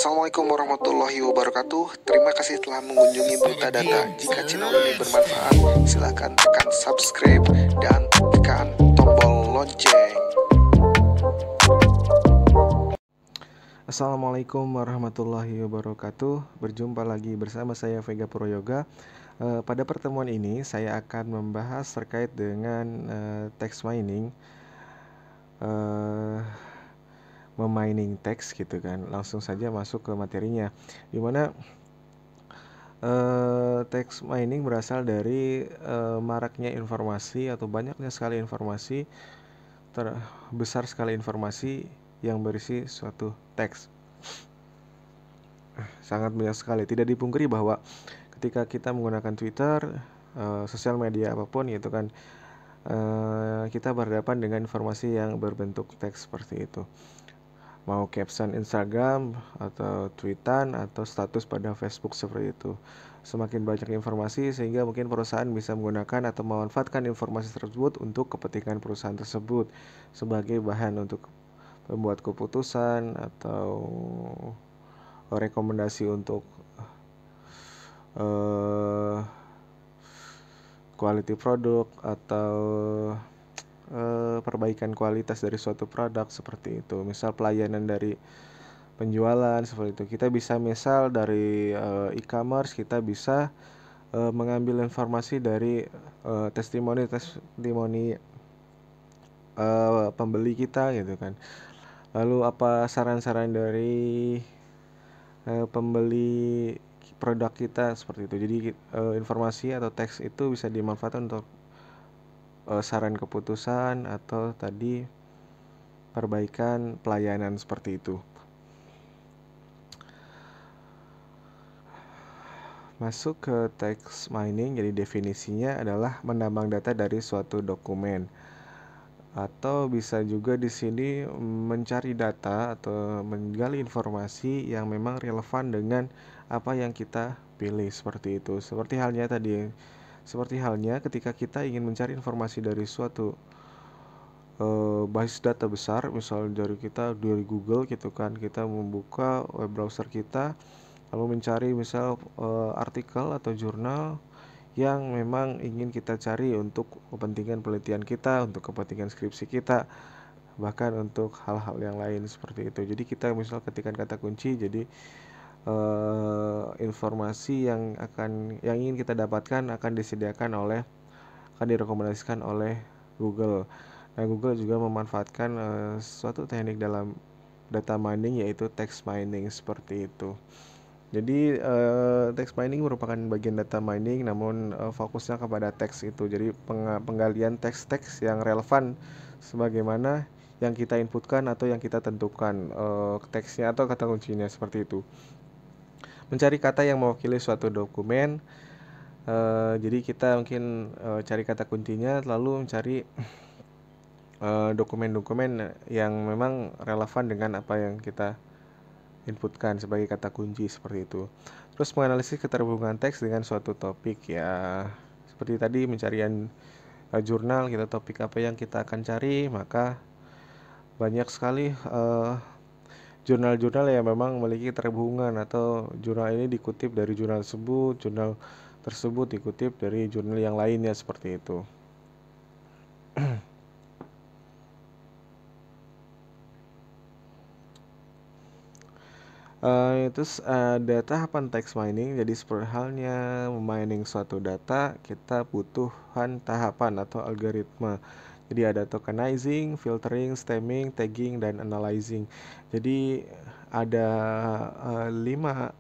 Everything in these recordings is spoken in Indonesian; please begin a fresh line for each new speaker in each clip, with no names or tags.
Assalamualaikum warahmatullahi wabarakatuh. Terima kasih telah mengunjungi Buta Data. Jika channel ini bermanfaat, silakan tekan subscribe dan tekan tombol lonceng. Assalamualaikum warahmatullahi wabarakatuh. Berjumpa lagi bersama saya Vega Puryoga. Pada pertemuan ini saya akan membahas terkait dengan text mining. Memining teks gitu kan. Langsung saja masuk ke materinya, dimana text mining berasal dari maraknya informasi atau banyaknya sekali informasi, besar sekali informasi yang berisi suatu teks. Sangat banyak sekali. Tidak dipungkiri bahwa ketika kita menggunakan Twitter, sosial media apapun gitu kan, kita berhadapan dengan informasi yang berbentuk teks seperti itu. Mau caption Instagram atau tweetan atau status pada Facebook seperti itu. Semakin banyak informasi sehingga mungkin perusahaan bisa menggunakan atau memanfaatkan informasi tersebut untuk kepentingan perusahaan tersebut sebagai bahan untuk membuat keputusan atau rekomendasi untuk quality produk atau perbaikan kualitas dari suatu produk seperti itu. Misal pelayanan dari penjualan seperti itu. Kita bisa misal dari e-commerce, kita bisa mengambil informasi dari testimoni pembeli kita gitu kan. Lalu apa saran-saran dari pembeli produk kita seperti itu. Jadi informasi atau teks itu bisa dimanfaatkan untuk saran keputusan atau tadi perbaikan pelayanan seperti itu. Masuk ke text mining, jadi definisinya adalah menambang data dari suatu dokumen, atau bisa juga di sini mencari data atau menggali informasi yang memang relevan dengan apa yang kita pilih seperti itu. Seperti halnya ketika kita ingin mencari informasi dari suatu basis data besar, misalnya dari Google gitu kan, kita membuka web browser kita lalu mencari misal artikel atau jurnal yang memang ingin kita cari untuk kepentingan penelitian kita, untuk kepentingan skripsi kita, bahkan untuk hal-hal yang lain seperti itu. Jadi kita misal ketikkan kata kunci, jadi informasi yang ingin kita dapatkan akan direkomendasikan oleh Google. Nah, Google juga memanfaatkan suatu teknik dalam data mining, yaitu text mining seperti itu. Jadi text mining merupakan bagian data mining, namun fokusnya kepada teks itu. Jadi penggalian teks-teks yang relevan sebagaimana yang kita inputkan atau yang kita tentukan teksnya atau kata kuncinya seperti itu. Mencari kata yang mewakili suatu dokumen. Jadi kita mungkin cari kata kuncinya, lalu mencari dokumen-dokumen yang memang relevan dengan apa yang kita inputkan sebagai kata kunci seperti itu. Terus menganalisis keterhubungan teks dengan suatu topik, ya seperti tadi pencarian jurnal, kita topik apa yang kita akan cari, maka banyak sekali jurnal-jurnal yang memang memiliki keterhubungan, atau jurnal ini dikutip dari jurnal tersebut dikutip dari jurnal yang lainnya seperti itu. Terus ada tahapan text mining. Jadi seperti halnya memining suatu data, kita butuhan tahapan atau algoritma. Jadi ada tokenizing, filtering, stemming, tagging, dan analyzing. Jadi ada 5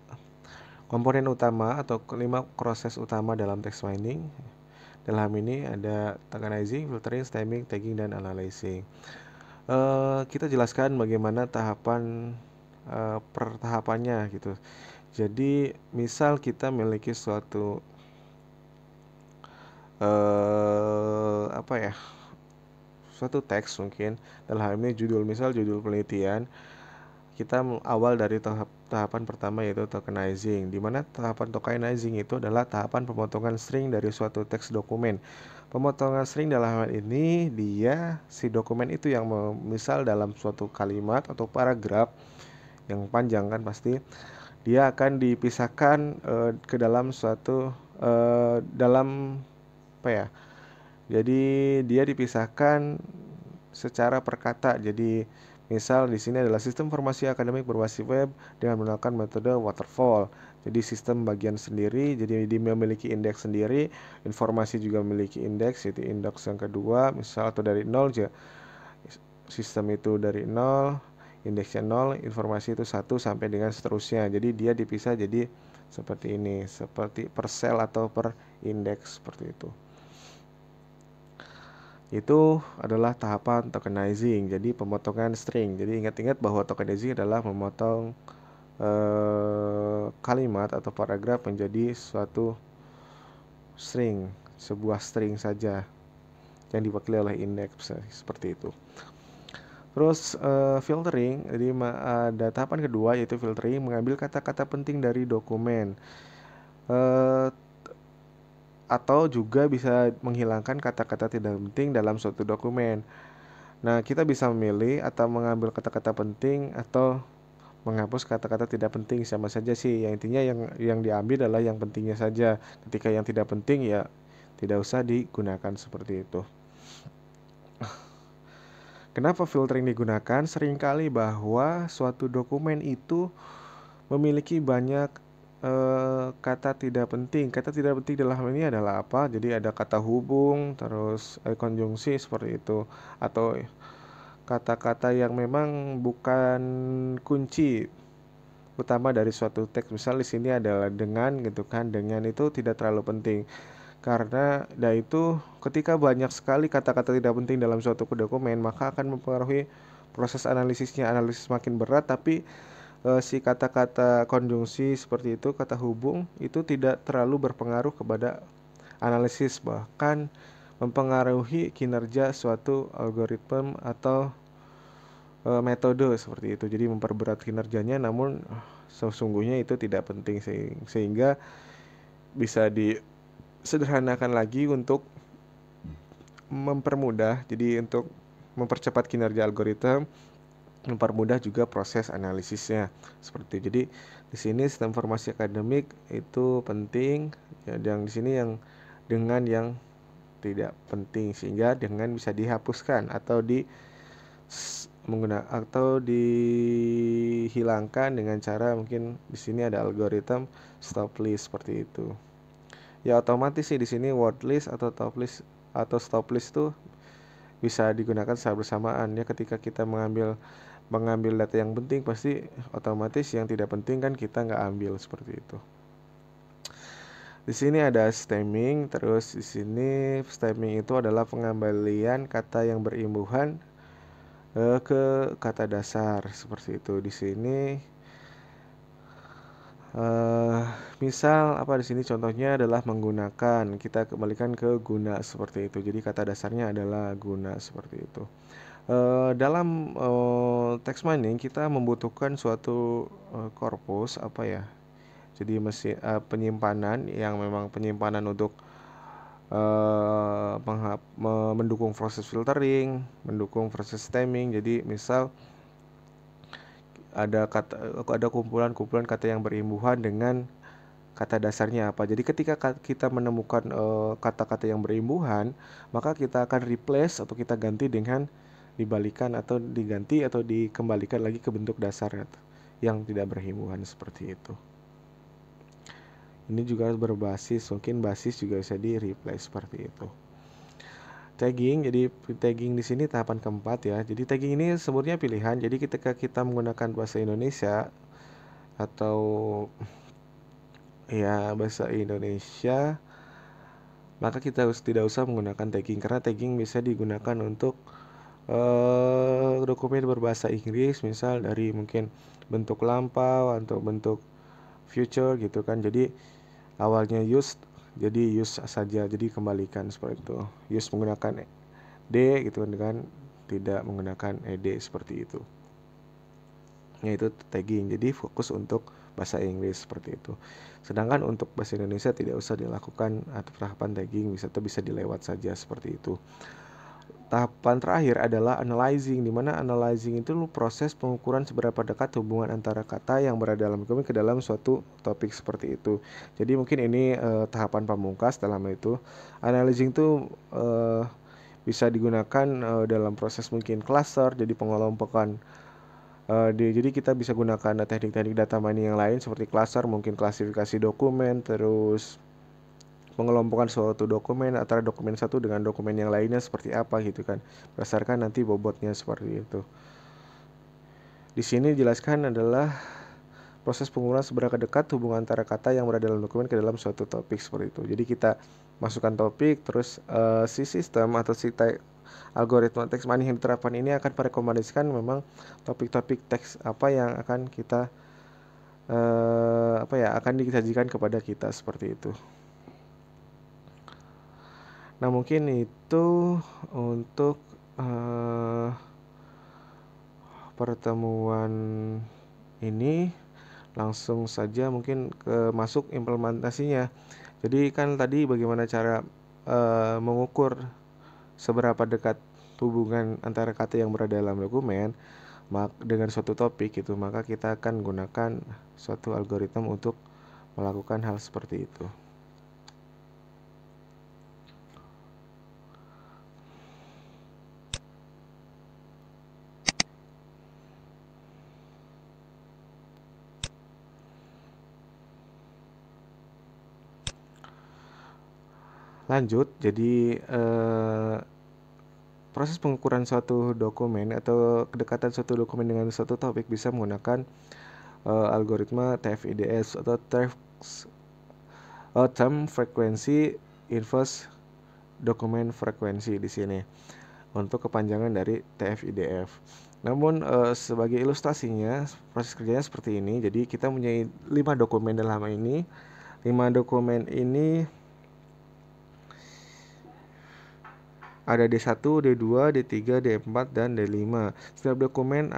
komponen utama atau 5 proses utama dalam text mining. Dalam ini ada tokenizing, filtering, stemming, tagging, dan analyzing. Kita jelaskan bagaimana per tahapannya gitu. Jadi misal kita memiliki suatu suatu teks, mungkin dalam hal ini judul penelitian. Kita awal dari tahapan pertama, yaitu tokenizing, di mana tahapan tokenizing itu adalah tahapan pemotongan string dari suatu teks dokumen. Pemotongan string dalam hal ini si dokumen itu yang misal dalam suatu kalimat atau paragraf yang panjang kan pasti dia akan dipisahkan ke dalam suatu dalam apa ya? Jadi dia dipisahkan secara per kata. Jadi misal di sini adalah sistem informasi akademik berbasis web dengan menggunakan metode waterfall. Jadi sistem bagian sendiri, jadi dia memiliki indeks sendiri, informasi juga memiliki indeks, yaitu indeks yang kedua, misal atau dari nol aja. Sistem itu dari nol, indeksnya nol, informasi itu satu sampai dengan seterusnya. Jadi dia dipisah jadi seperti ini, seperti per sel atau per indeks seperti itu. Itu adalah tahapan tokenizing, jadi pemotongan string. Jadi ingat-ingat bahwa tokenizing adalah memotong kalimat atau paragraf menjadi suatu string, sebuah string saja yang diwakili oleh indeks seperti itu. Terus filtering, jadi ada tahapan kedua yaitu filtering, mengambil kata-kata penting dari dokumen. Atau juga bisa menghilangkan kata-kata tidak penting dalam suatu dokumen. Nah, kita bisa memilih atau mengambil kata-kata penting atau menghapus kata-kata tidak penting, sama saja sih. Yang intinya yang diambil adalah yang pentingnya saja. Ketika yang tidak penting ya tidak usah digunakan seperti itu. Kenapa filtering digunakan? Seringkali bahwa suatu dokumen itu memiliki banyak kata tidak penting. Kata tidak penting dalam hal ini adalah apa? Jadi ada kata hubung, terus konjungsi seperti itu, atau kata-kata yang memang bukan kunci utama dari suatu teks. Misal di sini adalah dengan gitu kan. Dengan itu tidak terlalu penting. Karena itu ketika banyak sekali kata-kata tidak penting dalam suatu dokumen, maka akan mempengaruhi proses analisisnya. Analisis makin berat, tapi si kata-kata konjungsi seperti itu, kata hubung itu tidak terlalu berpengaruh kepada analisis, bahkan mempengaruhi kinerja suatu algoritma atau metode seperti itu. Jadi memperberat kinerjanya, namun sesungguhnya itu tidak penting, sehingga bisa disederhanakan lagi untuk mempermudah. Jadi untuk mempercepat kinerja algoritma, mempermudah juga proses analisisnya seperti itu. Jadi di sini sistem informasi akademik itu penting ya, yang di sini yang dengan yang tidak penting, sehingga dengan bisa dihapuskan atau dihilangkan dengan cara mungkin di sini ada algoritma stop list seperti itu. Ya otomatis sih di sini word list atau stop list itu bisa digunakan secara bersamaan ya. Ketika kita mengambil data yang penting, pasti otomatis yang tidak penting kan kita nggak ambil seperti itu. Di sini ada stemming, terus di sini stemming itu adalah pengembalian kata yang berimbuhan ke kata dasar seperti itu. Di sini misal apa di sini contohnya adalah menggunakan, kita kembalikan ke guna seperti itu. Jadi kata dasarnya adalah guna seperti itu. Dalam text mining kita membutuhkan suatu korpus apa ya? Jadi penyimpanan yang memang penyimpanan untuk mendukung proses filtering, mendukung proses stemming. Jadi misal ada kumpulan-kumpulan kata yang berimbuhan dengan kata dasarnya apa. Jadi ketika kita menemukan kata-kata yang berimbuhan, maka kita akan replace atau kita ganti dengan dibalikan atau diganti atau dikembalikan lagi ke bentuk dasar yang tidak berimbuhan seperti itu. Ini juga berbasis, mungkin basis juga bisa di replace seperti itu. Tagging, jadi tagging di sini tahapan keempat ya. Jadi tagging ini sebenarnya pilihan. Jadi ketika kita menggunakan bahasa Indonesia atau ya bahasa Indonesia, maka kita tidak usah menggunakan tagging, karena tagging bisa digunakan untuk dokumen berbahasa Inggris, misal dari mungkin bentuk lampau atau bentuk future gitu kan. Jadi awalnya used, jadi use saja, jadi kembalikan seperti itu. Use menggunakan D gitu kan, tidak menggunakan ed seperti itu. Yaitu tagging. Jadi fokus untuk bahasa Inggris seperti itu. Sedangkan untuk bahasa Indonesia tidak usah dilakukan atau tahapan tagging, bisa dilewat saja seperti itu. tahapan terakhir adalah analyzing, di mana analyzing itu proses pengukuran seberapa dekat hubungan antara kata yang berada dalam dokumen ke dalam suatu topik seperti itu. Jadi mungkin ini tahapan pamungkas dalam itu. Analyzing itu bisa digunakan dalam proses mungkin cluster, jadi pengelompokan. Jadi kita bisa gunakan teknik-teknik data mining yang lain seperti cluster, mungkin klasifikasi dokumen, terus pengelompokan suatu dokumen antara dokumen satu dengan dokumen yang lainnya seperti apa gitu kan, berdasarkan nanti bobotnya seperti itu. Di sini dijelaskan adalah proses pengukuran seberapa dekat hubungan antara kata yang berada dalam dokumen ke dalam suatu topik seperti itu. Jadi kita masukkan topik, terus si sistem atau si algoritma teks mining yang diterapkan ini akan merekomendasikan memang topik-topik teks apa yang akan kita akan disajikan kepada kita seperti itu. Nah, mungkin itu untuk pertemuan ini. Langsung saja mungkin masuk implementasinya. Jadi kan tadi bagaimana cara mengukur seberapa dekat hubungan antara kata yang berada dalam dokumen dengan suatu topik itu, maka kita akan gunakan suatu algoritma untuk melakukan hal seperti itu. Lanjut, jadi proses pengukuran suatu dokumen atau kedekatan suatu dokumen dengan suatu topik bisa menggunakan algoritma TF-IDF atau Term Frequency Inverse Document Frequency di sini untuk kepanjangan dari TF-IDF. Namun sebagai ilustrasinya proses kerjanya seperti ini. Jadi kita punya 5 dokumen dalam ini. 5 dokumen ini ada D1, D2, D3, D4, dan D5. Setiap dokumen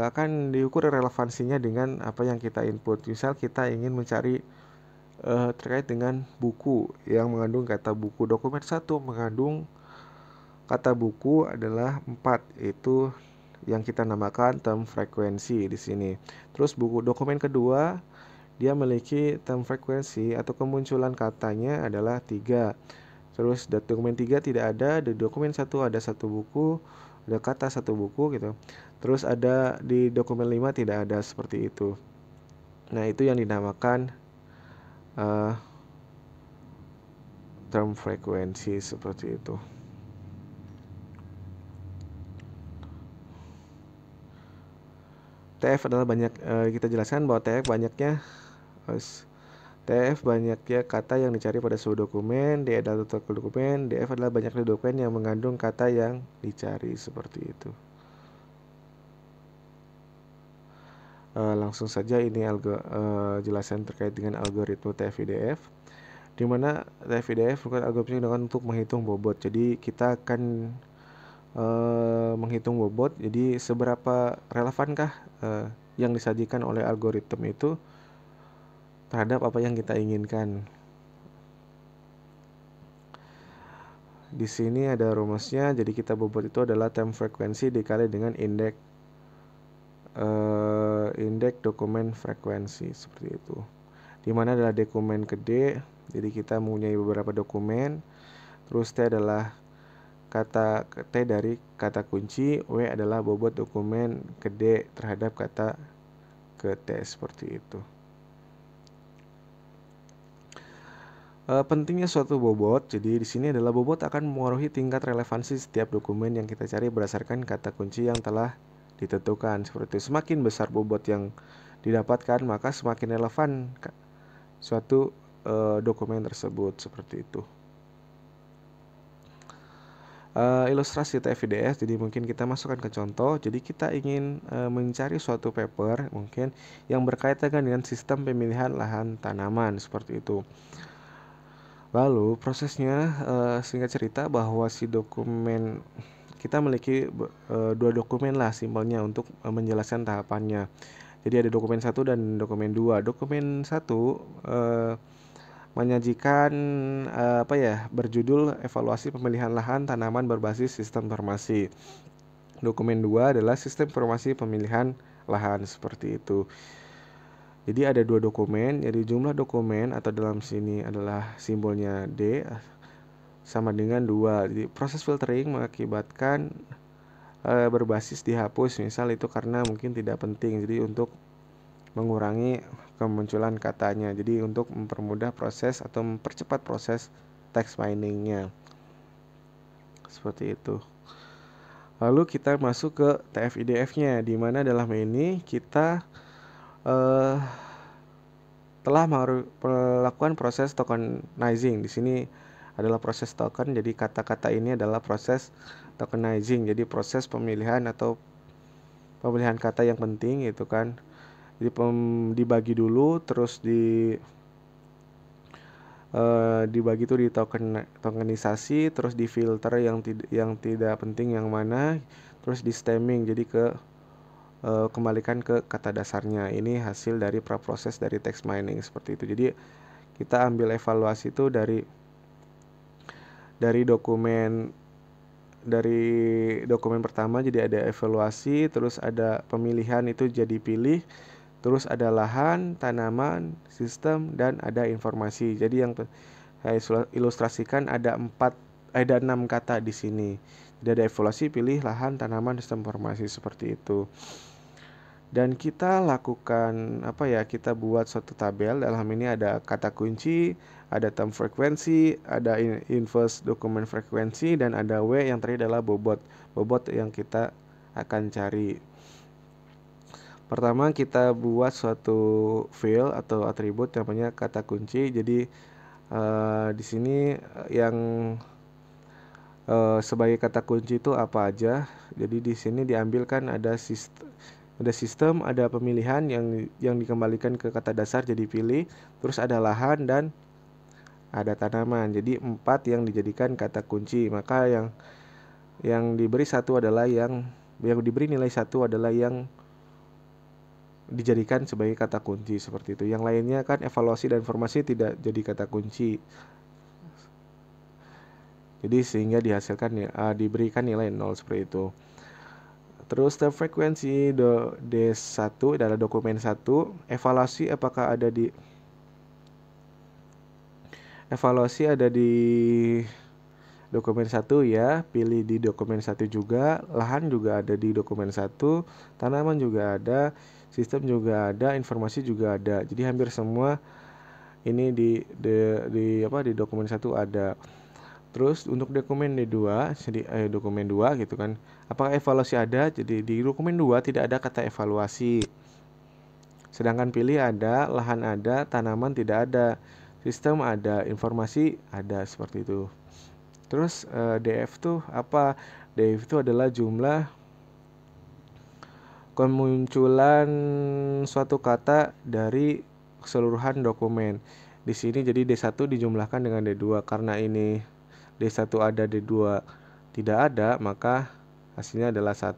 akan diukur relevansinya dengan apa yang kita input. Misal kita ingin mencari terkait dengan buku yang mengandung kata buku. Dokumen 1 mengandung kata buku adalah 4, itu yang kita namakan term frekuensi di sini. Terus dokumen kedua dia memiliki term frekuensi atau kemunculan katanya adalah 3. Terus dokumen 3 tidak ada, di dokumen 1 ada 1 buku, ada kata 1 buku gitu. Terus ada di dokumen 5 tidak ada seperti itu. Nah, itu yang dinamakan term frekuensi seperti itu. TF adalah kita jelaskan bahwa TF banyaknya kata yang dicari pada sebuah dokumen. D adalah total dokumen. DF adalah banyaknya dokumen yang mengandung kata yang dicari seperti itu. Langsung saja ini jelasan terkait dengan algoritma TF-IDF, di mana TF-IDF bukan algoritma digunakan untuk menghitung bobot. Jadi kita akan menghitung bobot. Jadi seberapa relevankah yang disajikan oleh algoritma itu terhadap apa yang kita inginkan. Di sini ada rumusnya. Jadi kita bobot itu adalah term frekuensi dikali dengan indeks dokumen frekuensi seperti itu. Dimana adalah dokumen ke D. Jadi kita mempunyai beberapa dokumen. Terus T adalah T dari kata kunci. W adalah bobot dokumen ke D terhadap kata ke T seperti itu. Pentingnya suatu bobot. Jadi di sini adalah bobot akan mempengaruhi tingkat relevansi setiap dokumen yang kita cari berdasarkan kata kunci yang telah ditentukan. Seperti itu. Semakin besar bobot yang didapatkan, maka semakin relevan suatu dokumen tersebut seperti itu. Ilustrasi TF-IDF. Jadi mungkin kita masukkan ke contoh. Jadi kita ingin mencari suatu paper mungkin yang berkaitan dengan sistem pemilihan lahan tanaman seperti itu. Lalu prosesnya singkat cerita bahwa si dokumen kita memiliki 2 dokumen lah simpelnya untuk menjelaskan tahapannya. Jadi ada dokumen 1 dan dokumen 2. Dokumen 1 menyajikan berjudul evaluasi pemilihan lahan tanaman berbasis sistem informasi. Dokumen 2 adalah sistem informasi pemilihan lahan, seperti itu. Jadi ada 2 dokumen, jadi jumlah dokumen atau dalam sini adalah simbolnya D sama dengan 2. Jadi proses filtering mengakibatkan berbasis dihapus, misal itu karena mungkin tidak penting. Jadi untuk mengurangi kemunculan katanya. Jadi untuk mempermudah proses atau mempercepat proses text miningnya. Seperti itu. Lalu kita masuk ke TF-IDF-nya, di mana dalam ini kita telah melakukan proses tokenizing. Di sini adalah proses token, jadi kata-kata ini adalah proses tokenizing. Jadi proses pemilihan atau pemilihan kata yang penting gitu kan. Jadi dibagi dulu, terus dibagi itu di tokenisasi, terus di filter yang tidak penting yang mana, terus di stemming, jadi kembalikan ke kata dasarnya. Ini hasil dari praproses dari text mining, seperti itu. Jadi kita ambil evaluasi itu dari dokumen pertama, jadi ada evaluasi, terus ada pemilihan itu jadi pilih, terus ada lahan, tanaman, sistem, dan ada informasi. Jadi yang saya ilustrasikan ada 6 kata di sini. Jadi ada evaluasi, pilih, lahan, tanaman, sistem, informasi, seperti itu. Dan kita lakukan kita buat suatu tabel. Dalam ini ada kata kunci, ada term frekuensi, ada inverse dokumen frekuensi, dan ada W yang terakhir adalah bobot yang kita akan cari. Pertama kita buat suatu field atau atribut namanya kata kunci. Jadi di sini yang sebagai kata kunci itu apa aja. Jadi di sini diambilkan ada sistem, ada pemilihan yang dikembalikan ke kata dasar jadi pilih, terus ada lahan dan ada tanaman. Jadi 4 yang dijadikan kata kunci. Maka yang diberi satu adalah yang diberi nilai 1 adalah yang dijadikan sebagai kata kunci, seperti itu. Yang lainnya kan evaluasi dan informasi tidak jadi kata kunci. Jadi sehingga diberikan nilai 0, seperti itu. Terus term frekuensi D1 adalah dokumen 1. Evaluasi ada di dokumen 1 ya. Pilih di dokumen 1 juga. Lahan juga ada di dokumen 1. Tanaman juga ada. Sistem juga ada. Informasi juga ada. Jadi hampir semua ini di dokumen 1 ada. Terus untuk dokumen D2, dokumen 2 gitu kan. Apakah evaluasi ada? Jadi di dokumen 2 tidak ada kata evaluasi. Sedangkan pilih ada, lahan ada, tanaman tidak ada, sistem ada, informasi ada, seperti itu. Terus DF itu apa? DF itu adalah jumlah kemunculan suatu kata dari keseluruhan dokumen. Di sini jadi D1 dijumlahkan dengan D2. Karena ini D1 ada, D2 tidak ada, maka hasilnya adalah 1.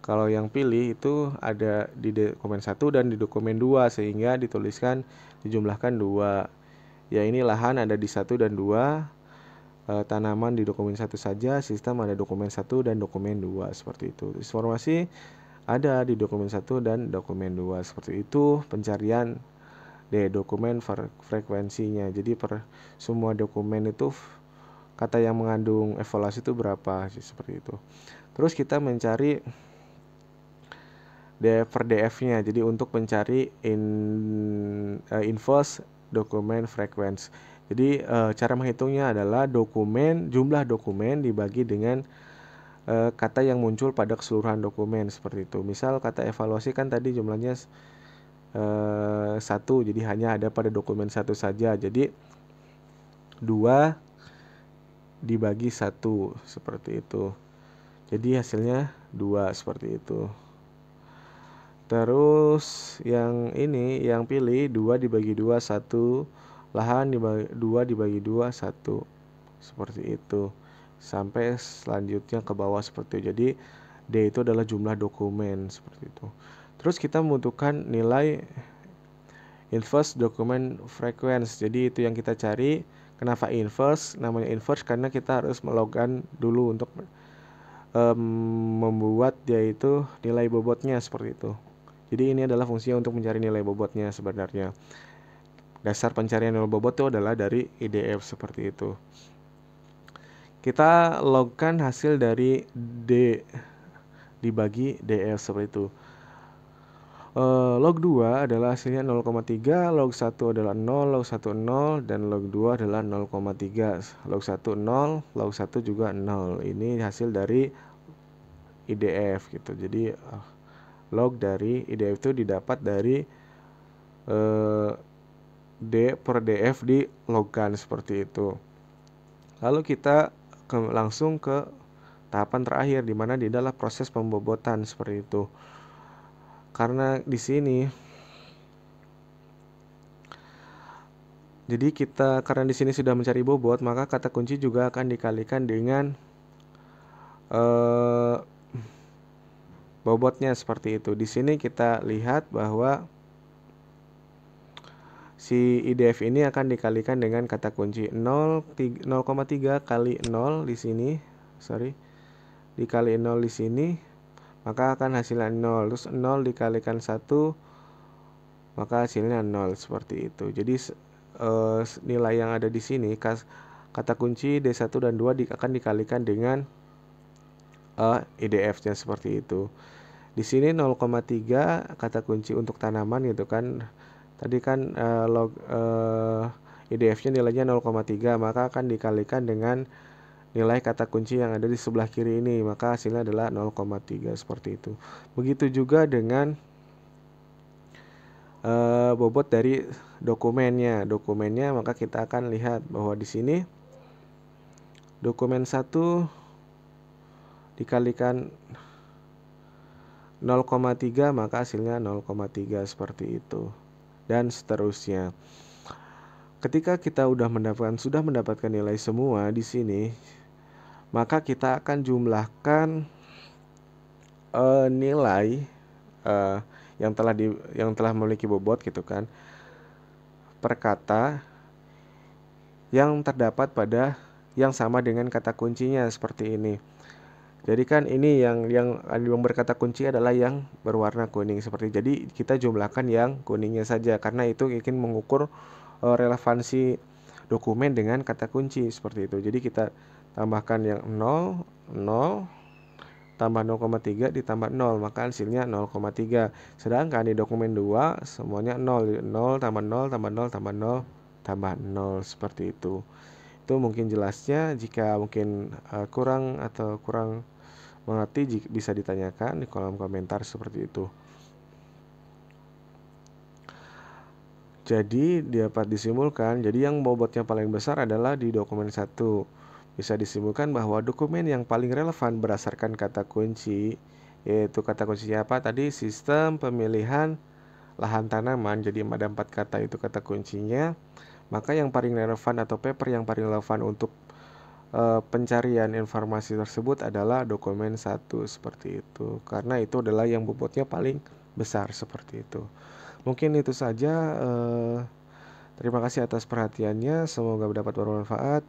Kalau yang pilih itu ada di dokumen 1 dan di dokumen 2, sehingga dituliskan dijumlahkan 2. Ya, ini lahan ada di 1 dan 2, tanaman di dokumen 1 saja, sistem ada dokumen 1 dan dokumen 2, seperti itu. Informasi ada di dokumen 1 dan dokumen 2, seperti itu pencarian dokumen frekuensinya. Jadi per semua dokumen itu kata yang mengandung evaluasi itu berapa, seperti itu. Terus kita mencari per DF-nya. Jadi untuk mencari inverse dokumen frequency. Jadi cara menghitungnya adalah jumlah dokumen dibagi dengan kata yang muncul pada keseluruhan dokumen, seperti itu. Misal kata evaluasi kan tadi jumlahnya 1, jadi hanya ada pada dokumen 1 saja. Jadi 2 dibagi 1, seperti itu. Jadi hasilnya 2, seperti itu. Terus yang pilih 2 dibagi 2, 1. Lahan 2 dibagi 2, 1. Seperti itu. Sampai selanjutnya ke bawah, seperti itu. Jadi D itu adalah jumlah dokumen, seperti itu. Terus kita membutuhkan nilai Inverse document frequency. Jadi itu yang kita cari. Kenapa inverse? Namanya inverse karena kita harus melogan dulu untuk membuat yaitu nilai bobotnya seperti itu. Jadi ini adalah fungsinya untuk mencari nilai bobotnya sebenarnya. Dasar pencarian nilai bobot itu adalah dari IDF seperti itu. Kita logkan hasil dari D dibagi DF seperti itu. Log 2 adalah hasilnya 0,3, log 1 adalah 0, log 1 0, dan log 2 adalah 0,3. Log 1 0, log 1 juga 0. Ini hasil dari IDF gitu. Jadi log dari IDF itu didapat dari D per DF di logkan seperti itu. Lalu kita langsung ke tahapan terakhir di mana di adalah proses pembobotan seperti itu. Karena di sini karena di sini sudah mencari bobot, maka kata kunci juga akan dikalikan dengan bobotnya seperti itu. Di sini kita lihat bahwa si IDF ini akan dikalikan dengan kata kunci 0,3 kali 0 di sini, dikali 0 di sini, maka akan hasilnya 0. Terus 0 dikalikan 1, maka hasilnya 0 seperti itu. Jadi nilai yang ada di sini kata kunci D1 dan 2 akan dikalikan dengan IDF-nya seperti itu. Di sini 0,3 kata kunci untuk tanaman gitu kan. Tadi kan IDF-nya nilainya 0,3, maka akan dikalikan dengan nilai kata kunci yang ada di sebelah kiri ini, maka hasilnya adalah 0,3 seperti itu. Begitu juga dengan bobot dari dokumennya, maka kita akan lihat bahwa di sini dokumen 1 dikalikan 0,3 maka hasilnya 0,3 seperti itu, dan seterusnya. Ketika kita sudah mendapatkan nilai semua di sini, maka kita akan jumlahkan nilai yang telah memiliki bobot gitu kan per kata yang terdapat pada yang sama dengan kata kuncinya seperti ini. Jadi kan ini yang berkata kunci adalah yang berwarna kuning seperti. Jadi kita jumlahkan yang kuningnya saja karena itu ingin mengukur relevansi dokumen dengan kata kunci seperti itu. Jadi kita tambahkan yang 0, 0 tambah 0,3 ditambah 0, maka hasilnya 0,3. Sedangkan di dokumen 2 semuanya 0, 0 tambah 0 tambah 0 tambah 0 tambah 0 seperti itu. Itu mungkin jelasnya. Jika mungkin kurang mengerti, bisa ditanyakan di kolom komentar seperti itu. Jadi dapat disimpulkan, jadi yang bobotnya paling besar adalah di dokumen 1. Bisa disimpulkan bahwa dokumen yang paling relevan berdasarkan kata kunci, yaitu kata kuncinya apa tadi, sistem pemilihan lahan tanaman. Jadi ada 4 kata itu kata kuncinya. Maka yang paling relevan atau paper yang paling relevan untuk pencarian informasi tersebut adalah dokumen 1 seperti itu. Karena itu adalah yang bobotnya paling besar seperti itu. Mungkin itu saja. Terima kasih atas perhatiannya. Semoga dapat bermanfaat.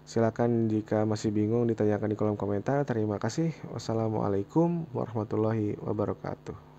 Silakan jika masih bingung ditanyakan di kolom komentar. Terima kasih. Wassalamualaikum warahmatullahi wabarakatuh.